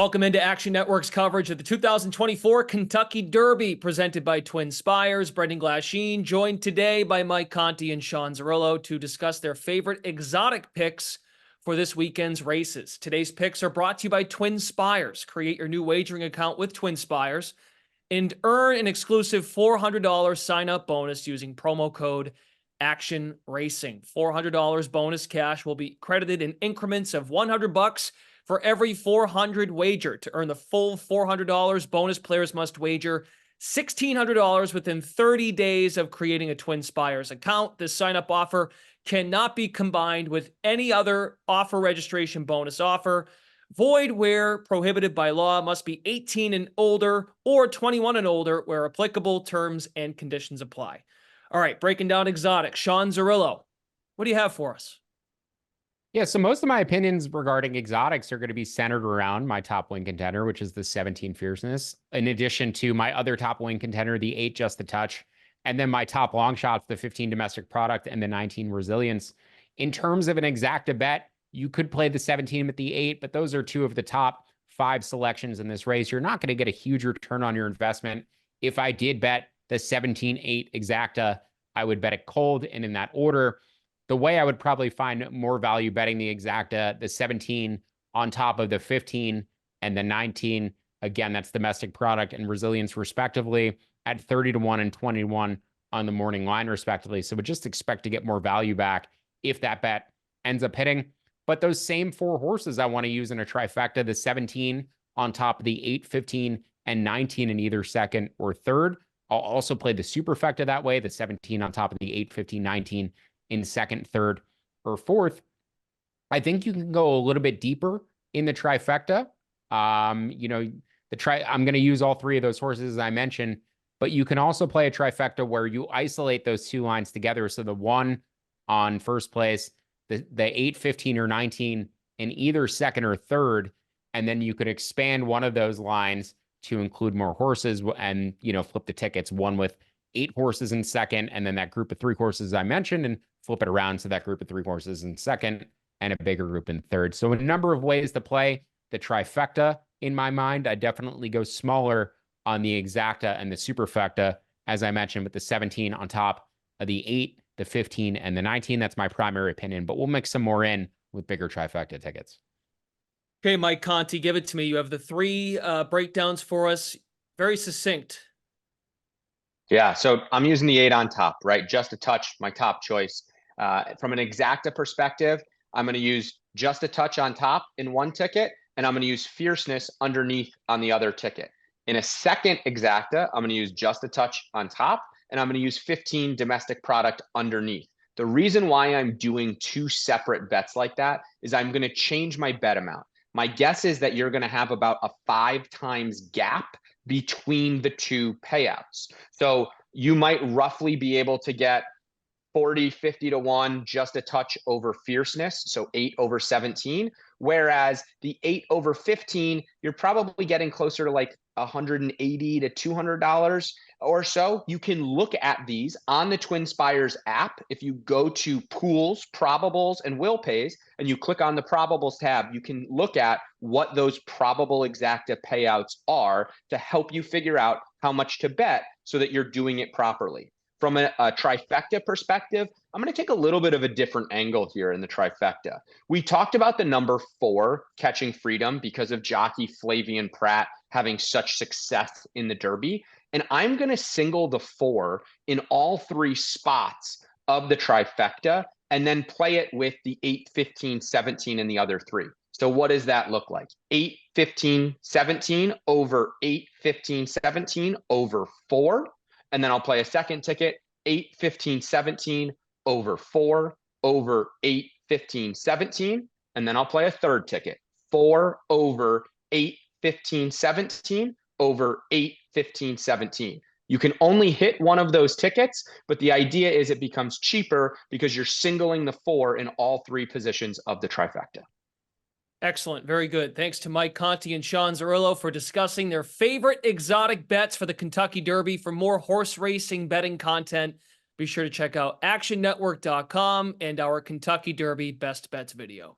Welcome into Action Network's coverage of the 2024 Kentucky Derby, presented by Twin Spires. Brendan Glasheen, joined today by Mike Conti and Sean Zerillo to discuss their favorite exotic picks for this weekend's races. Today's picks are brought to you by Twin Spires. Create your new wagering account with Twin Spires and earn an exclusive $400 sign-up bonus using promo code Action Racing. $400 bonus cash will be credited in increments of $100 for every 400 wager. To earn the full $400 bonus, players must wager $1,600 within 30 days of creating a Twin Spires account. This sign-up offer cannot be combined with any other offer registration bonus offer. Void where prohibited by law. Must be 18 and older or 21 and older where applicable. Terms and conditions apply. All right, breaking down exotic. Sean Zerillo, what do you have for us? Yeah, so most of my opinions regarding exotics are going to be centered around my top win contender, which is the 17 Fierceness, in addition to my other top win contender, the 8 Just a Touch, and then my top long shots, the 15 Domestic Product and the 19 Resilience. In terms of an exacta bet, you could play the 17 with the 8, but those are two of the top 5 selections in this race. You're not going to get a huge return on your investment. If I did bet the 17-8 exacta, I would bet it cold and in that order. The way I would probably find more value betting the exacta, the 17 on top of the 15 and the 19, again, that's Domestic Product and Resilience respectively, at 30-1 and 21 on the morning line respectively. So would just expect to get more value back if that bet ends up hitting. But those same 4 horses I want to use in a trifecta, the 17 on top of the 8, 15, and 19 in either second or third. I'll also play the superfecta that way, the 17 on top of the 8, 15, 19 in second, third, or fourth. I think you can go a little bit deeper in the trifecta. I'm going to use all 3 of those horses as I mentioned, but you can also play a trifecta where you isolate those 2 lines together. So the 1 on first place, the 8, 15, or 19 in either second or third, and then you could expand one of those lines to include more horses and, flip the tickets, one with 8 horses in second, and then that group of 3 horses I mentioned, and flip it around to that group of 3 horses in second and a bigger group in third. So a number of ways to play the trifecta in my mind. I definitely go smaller on the exacta and the superfecta, as I mentioned, with the 17 on top of the 8, the 15, and the 19. That's my primary opinion, but we'll mix some more in with bigger trifecta tickets. Okay, Mike Conti, give it to me. You have the 3 breakdowns for us. Very succinct. Yeah, so I'm using the 8 on top, right? Just a touch, my top choice. From an exacta perspective, I'm going to use Just a Touch on top in one ticket, and I'm going to use Fierceness underneath on the other ticket. In a second exacta, I'm going to use Just a Touch on top, and I'm going to use 15 Domestic Product underneath. The reason why I'm doing 2 separate bets like that is I'm going to change my bet amount. My guess is that you're going to have about a 5 times gap between the 2 payouts. So you might roughly be able to get 40, 50-1, Just a Touch over Fierceness, so 8 over 17. Whereas the 8 over 15, you're probably getting closer to like $180 to $200 or so. You can look at these on the Twin Spires app. If you go to Pools, Probables, and Will Pays, and you click on the Probables tab, you can look at what those probable exacta payouts are to help you figure out how much to bet so that you're doing it properly. From a trifecta perspective, I'm going to take a little bit of a different angle here in the trifecta. We talked about the number 4, Catching Freedom, because of jockey Flavian Pratt having such success in the Derby. And I'm going to single the 4 in all 3 spots of the trifecta and then play it with the 8, 15, 17 in the other 3. So what does that look like? 8, 15, 17 over 8, 15, 17 over 4. And then I'll play a second ticket, 8, 15, 17 over 4 over 8, 15, 17. And then I'll play a third ticket, 4 over 8, 15, 17 over 8, 15, 17. You can only hit one of those tickets, but the idea is it becomes cheaper because you're singling the 4 in all 3 positions of the trifecta. Excellent. Very good. Thanks to Mike Conti and Sean Zerillo for discussing their favorite exotic bets for the Kentucky Derby. For more horse racing betting content, be sure to check out actionnetwork.com and our Kentucky Derby Best Bets video.